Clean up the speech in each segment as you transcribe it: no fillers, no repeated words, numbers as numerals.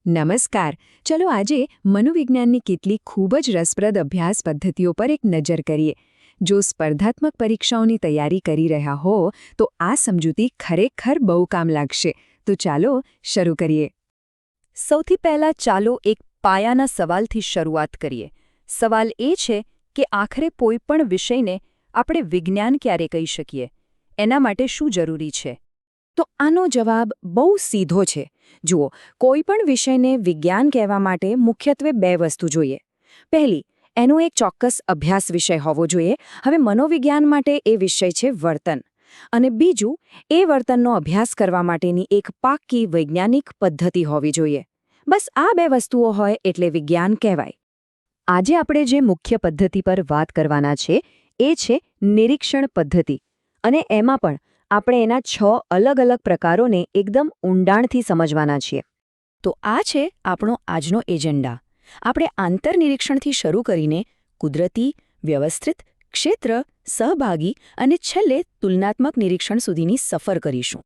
નમસ્કાર. ચલો આજે મનોવિજ્ઞાનની કેટલીક ખૂબ જ રસપ્રદ અભ્યાસ પદ્ધતિઓ પર એક નજર કરીએ. જો સ્પર્ધાત્મક પરીક્ષાઓની તૈયારી કરી રહ્યા હો તો આ સમજૂતી ખરેખર બહુ કામ લાગશે. તો ચાલો શરૂ કરીએ. સૌથી પહેલાં ચાલો એક પાયાના સવાલથી શરૂઆત કરીએ. સવાલ એ છે કે આખરે કોઈપણ વિષયને આપણે વિજ્ઞાન ક્યારે કહી શકીએ? એના માટે શું જરૂરી છે? તો આનો જવાબ બહુ સીધો છે. જુઓ, કોઈપણ વિષયને વિજ્ઞાન કહેવા માટે મુખ્યત્વે બે વસ્તુ જોઈએ. પહેલી, એનો એક ચોક્કસ અભ્યાસ વિષય હોવો જોઈએ. હવે મનોવિજ્ઞાન માટે એ વિષય છે વર્તન. અને બીજું, એ વર્તનનો અભ્યાસ કરવા માટેની એક પાક્કી વૈજ્ઞાનિક પદ્ધતિ હોવી જોઈએ. બસ આ બે વસ્તુઓ હોય એટલે વિજ્ઞાન કહેવાય. આજે આપણે જે મુખ્ય પદ્ધતિ પર વાત કરવાના છે એ છે નિરીક્ષણ પદ્ધતિ. અને એમાં પણ આપણે એના 6 અલગ અલગ પ્રકારોને એકદમ ઊંડાણથી સમજવાના છીએ. તો આ છે આપણો આજનો એજન્ડા. આપણે આંતરનિરીક્ષણથી શરૂ કરીને કુદરતી, વ્યવસ્થિત, ક્ષેત્ર, સહભાગી અને છેલ્લે તુલનાત્મક નિરીક્ષણ સુધીની સફર કરીશું.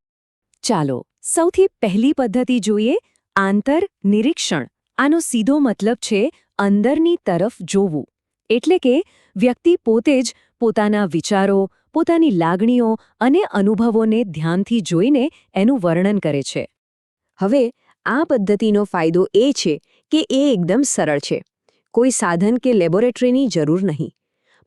ચાલો સૌથી પહેલી પદ્ધતિ જોઈએ, આંતરનિરીક્ષણ. આનો સીધો મતલબ છે અંદરની તરફ જોવું. એટલે કે વ્યક્તિ પોતે જ પોતાના વિચારો, પોતાની લાગણીઓ અને અનુભવોને ધ્યાનથી જોઈને એનું વર્ણન કરે છે. હવે આ પદ્ધતિનો ફાયદો એ છે કે એ એકદમ સરળ છે. કોઈ સાધન કે લેબોરેટરીની જરૂર નહીં.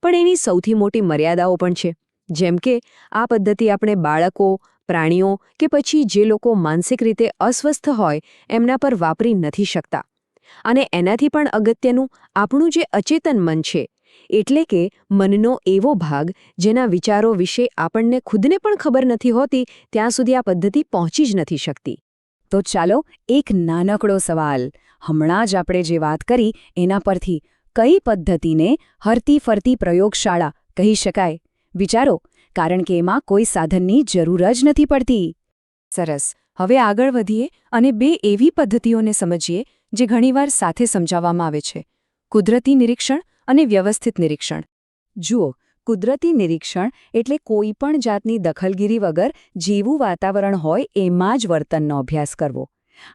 પણ એની સૌથી મોટી મર્યાદાઓ પણ છે. જેમ કે આ પદ્ધતિ આપણે બાળકો, પ્રાણીઓ કે પછી જે લોકો માનસિક રીતે અસ્વસ્થ હોય એમના પર વાપરી નથી શકતા. અને એનાથી પણ અગત્યનું આપણું જે અચેતન મન છે, એટલે કે મનનો એવો ભાગ જેના વિચારો વિશે આપણને ખુદને પણ ખબર નથી હોતી, ત્યાં સુધી આ પદ્ધતિ પહોંચી જ નથી શકતી. તો ચાલો એક નાનકડો સવાલ. હમણાં જ આપણે જે વાત કરી એના પરથી કઈ પદ્ધતિને હરતી ફરતી પ્રયોગશાળા કહી શકાય? વિચારો, કારણ કે એમાં કોઈ સાધનની જરૂર જ નથી પડતી. સરસ. હવે આગળ વધીએ અને બે એવી પદ્ધતિઓને સમજીએ જે ઘણીવાર સાથે સમજાવવામાં આવે છે: કુદરતી નિરીક્ષણ અને વ્યવસ્થિત નિરીક્ષણ. જુઓ, કુદરતી નિરીક્ષણ એટલે કોઈ પણ જાતની દખલગીરી વગર જેવું વાતાવરણ હોય એમાં જ વર્તનનો અભ્યાસ કરવો.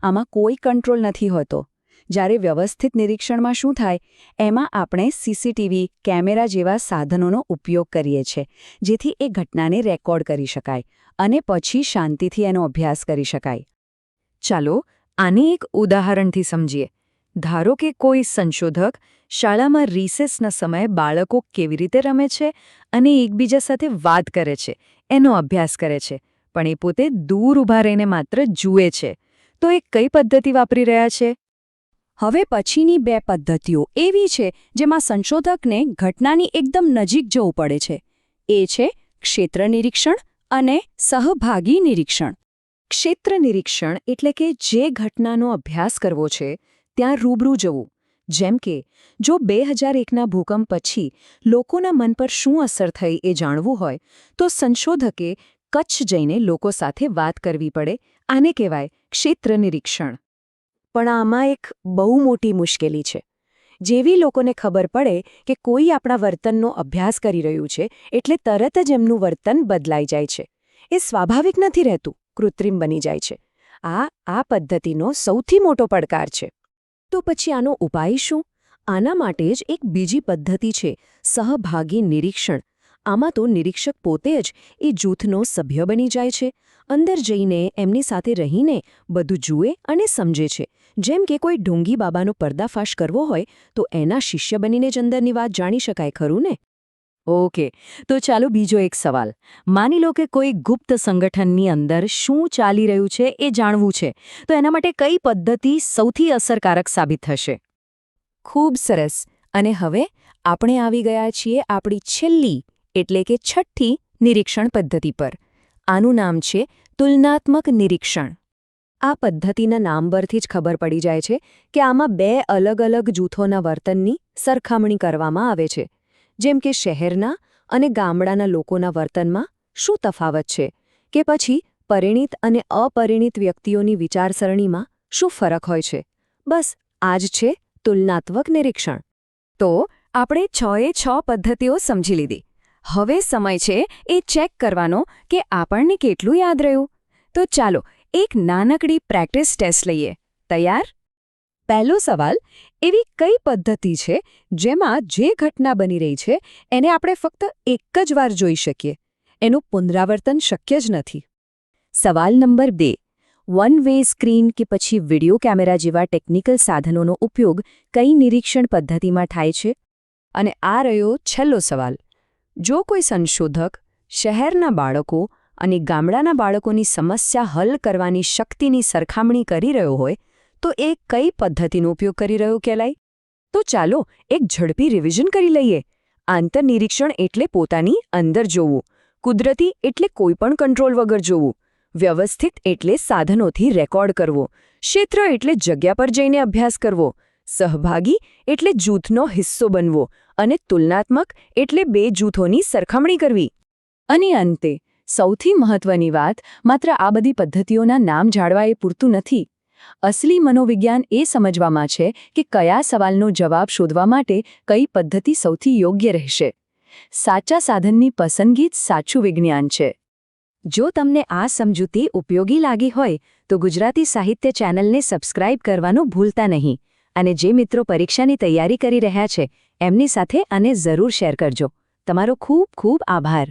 આમાં કોઈ કંટ્રોલ નથી હોતો. જ્યારે વ્યવસ્થિત નિરીક્ષણમાં શું થાય, એમાં આપણે સીસીટીવી, કેમેરા જેવા સાધનોનો ઉપયોગ કરીએ છીએ, જેથી એ ઘટનાને રેકોર્ડ કરી શકાય અને પછી શાંતિથી એનો અભ્યાસ કરી શકાય. ચાલો આને એક ઉદાહરણથી સમજીએ. ધારો કે કોઈ સંશોધક શાળામાં રિસેસના સમયે બાળકો કેવી રીતે રમે છે અને એકબીજા સાથે વાત કરે છે એનો અભ્યાસ કરે છે, પણ એ પોતે દૂર ઊભા રહીને માત્ર જુએ છે. તો એ કઈ પદ્ધતિ વાપરી રહ્યા છે? હવે પછીની બે પદ્ધતિઓ એવી છે જેમાં સંશોધકને ઘટનાની એકદમ નજીક જવું પડે છે. એ છે ક્ષેત્ર નિરીક્ષણ અને સહભાગી નિરીક્ષણ. ક્ષેત્ર નિરીક્ષણ એટલે કે જે ઘટનાનો અભ્યાસ કરવો છે ત્યાં રૂબરૂ જવું. જેમ કે જો 2001ના ભૂકંપ પછી લોકોના મન પર શું અસર થઈ એ જાણવું હોય તો સંશોધકે કચ્છ જઈને લોકો સાથે વાત કરવી પડે. આને કહેવાય ક્ષેત્ર નિરીક્ષણ. પણ આમાં એક બહુ મોટી મુશ્કેલી છે. જેવી લોકોને ખબર પડે કે કોઈ આપણા વર્તનનો અભ્યાસ કરી રહ્યું છે એટલે તરત જ એમનું વર્તન બદલાઈ જાય છે. એ સ્વાભાવિક નથી રહેતું, કૃત્રિમ બની જાય છે. આ પદ્ધતિનો સૌથી મોટો પડકાર છે. તો પછી આનો ઉપાય શું? આના માટે જ એક બીજી પદ્ધતિ છે, સહભાગી નિરીક્ષણ. આમાં તો નિરીક્ષક પોતે જ એ જૂથનો સભ્ય બની જાય છે. અંદર જઈને એમની સાથે રહીને બધું જુએ અને સમજે છે. જેમ કે કોઈ ઢોંગી બાબાનો પર્દાફાશ કરવો હોય તો એના શિષ્ય બનીને જ અંદરની વાત જાણી શકાય, ખરું ને? ઓકે, તો ચાલો બીજો એક સવાલ. માની લો કે કોઈ ગુપ્ત સંગઠનની અંદર શું ચાલી રહ્યું છે એ જાણવું છે, તો એના માટે કઈ પદ્ધતિ સૌથી અસરકારક સાબિત થશે? ખૂબ સરસ. અને હવે આપણે આવી ગયા છીએ આપણી છેલ્લી એટલે કે છઠ્ઠી નિરીક્ષણ પદ્ધતિ પર. આનું નામ છે તુલનાત્મક નિરીક્ષણ. આ પદ્ધતિના નામ પરથી જ ખબર પડી જાય છે કે આમાં બે અલગ અલગ જૂથોના વર્તનની સરખામણી કરવામાં આવે છે. જેમ કે શહેરના અને ગામડાના લોકોના વર્તનમાં શું તફાવત છે, કે પછી પરિણિત અને અપરિણિત વ્યક્તિઓની વિચારસરણીમાં શું ફરક હોય છે. બસ આ જ છે તુલનાત્મક નિરીક્ષણ. તો આપણે 6 પદ્ધતિઓ સમજી લીધી. હવે સમય છે એ ચેક કરવાનો કે આપણને કેટલું યાદ રહ્યું. તો ચાલો એક નાનકડી પ્રેક્ટિસ ટેસ્ટ લઈએ. તૈયાર? પહેલો સવાલ, એવી કઈ પદ્ધતિ છે જેમાં જે ઘટના બની રહી છે એને આપણે ફક્ત એક જ વાર જોઈ શકીએ, એનું પુનરાવર્તન શક્ય જ નથી? સવાલ નંબર 2, વન વે સ્ક્રીન કે પછી વિડિયો કેમેરા જેવા ટેકનિકલ સાધનોનો ઉપયોગ કઈ નિરીક્ષણ પદ્ધતિમાં થાય છે? અને આ રહ્યો છેલ્લો સવાલ, જો કોઈ સંશોધક શહેરના બાળકો અને ગામડાના બાળકોની સમસ્યા હલ કરવાની શક્તિની સરખામણી કરી રહ્યો હોય તો એ કઈ પદ્ધતિનો ઉપયોગ કરી રહ્યો કહેવાય? તો ચાલો એક ઝડપી રિવિઝન કરી લઈએ. આંતરનિરીક્ષણ એટલે પોતાની અંદર જોવું, કુદરતી એટલે કોઈપણ કંટ્રોલ વગર જોવું, વ્યવસ્થિત એટલે સાધનોથી રેકોર્ડ કરવો, ક્ષેત્ર એટલે જગ્યા પર જઈને અભ્યાસ કરવો, સહભાગી એટલે જૂથનો હિસ્સો બનવો અને તુલનાત્મક એટલે બે જૂથોની સરખામણી કરવી. અને અંતે સૌથી મહત્વની વાત, માત્ર આ બધી પદ્ધતિઓના નામ જાણવા એ પૂરતું નથી. અસલી મનોવિજ્ઞાન એ સમજવામાં છે કે કયા સવાલનો જવાબ શોધવા માટે કઈ પદ્ધતિ સૌથી યોગ્ય રહેશે. સાચા સાધનની પસંદગી જ સાચું વિજ્ઞાન છે. જો તમને આ સમજૂતી ઉપયોગી લાગી હોય તો ગુજરાતી સાહિત્ય ચેનલને સબસ્ક્રાઇબ કરવાનું ભૂલતા નહીં. અને જે મિત્રો પરીક્ષાની તૈયારી કરી રહ્યા છે એમની સાથે આને જરૂર શેર કરજો. તમારો ખૂબ ખૂબ આભાર.